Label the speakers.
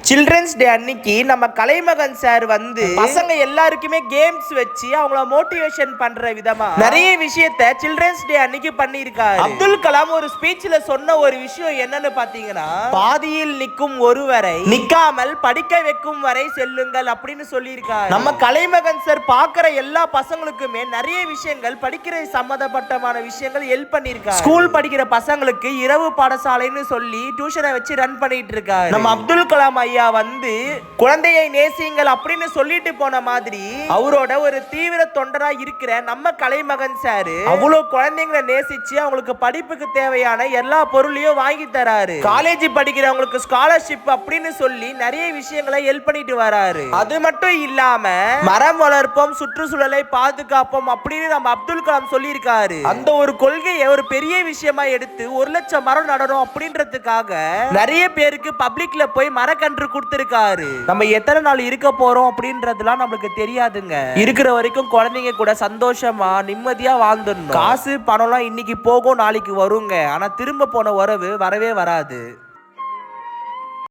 Speaker 1: Children's day அன்னைக்கு நம்ம கலைமகன் sir வந்து பசங்க எல்லாருக்குமே கேம்ஸ் வச்சு அவங்கள மோட்டிவேஷன் பண்ற விதமா நிறைய விஷயத்த சில்ட்ரன்ஸ் டே அன்னைக்கு பண்ணியிருக்காரு. அப்துல் கலாம் ஒரு ஸ்பீச்ல சொன்ன ஒரு விஷயம் என்னன்னு பாத்தீங்கன்னா, பாதியில் நிற்கும் ஒருவரை நிக்காமல் படிக்க வைக்கும் வரை செல்லுங்கள் அப்படின்னு சொல்லியிருக்காரு. நம்ம கலைமகன் சார் பாக்குற எல்லா பசங்களுக்குமே நிறைய விஷயங்கள் படிக்கிற சம்பந்தப்பட்டமான விஷயங்கள் ஹெல்ப் பண்ணியிருக்காரு. ஸ்கூல் படிக்கிற பசங்களுக்கு இரவு பாடசாலைன்னு சொல்லி டியூஷனை வச்சு ரன் பண்ணிட்டு இருக்காரு. நம்ம அப்துல் கலாம் ஐயா வந்து குழந்தையை நேசிங்கள் அப்படின்னு சொல்லிட்டு போன மாதிரி அவரோட ஒரு தீவிர தொண்டரா இருக்கிற நம்ம கலைமகன் சார் அவ்வளவு குழந்தைங்களை நேசிச்சு அவங்களுக்கு படிப்புக்கு தேவையான எல்லா பொருளையும் வாங்கி தராரு. காலேஜ் படிக்கிறவங்களுக்கு ஸ்காலர்ஷிப் அப்படின்னு சொல்லி நிறைய விஷயங்களை ஹெல்ப் பண்ணிட்டு வராரு. அது மட்டும் இல்லாம மரம் வளர்ப்போம், சுற்றுச்சூழலை பாதுகாப்போம் அப்படின்னு நம்ம அப்துல் கலாம் சொல்லியிருக்காரு. அந்த ஒரு கொள்கையை ஒரு பெரிய விஷயமா எடுத்து 1,00,000 மரம் நடணும் அப்படின்றதுக்காக நிறைய பேருக்கு பப்ளிக்ல போய் மரக்கன்று கொடுத்திருக்காரு. நம்ம எத்தனை நாள் இருக்க போறோம் அப்படின்றதுலாம் நமக்கு தெரியாதுங்க. இருக்கிற வரைக்கும் குழந்தைங்க கூட சந்தோஷமா நிம்மதியா வாழ்ந்துடணும். காசு பணம்லாம் இன்னைக்கு போகும் நாளைக்கு வருங்க, ஆனா திரும்ப போன உறவு வரவே வராது.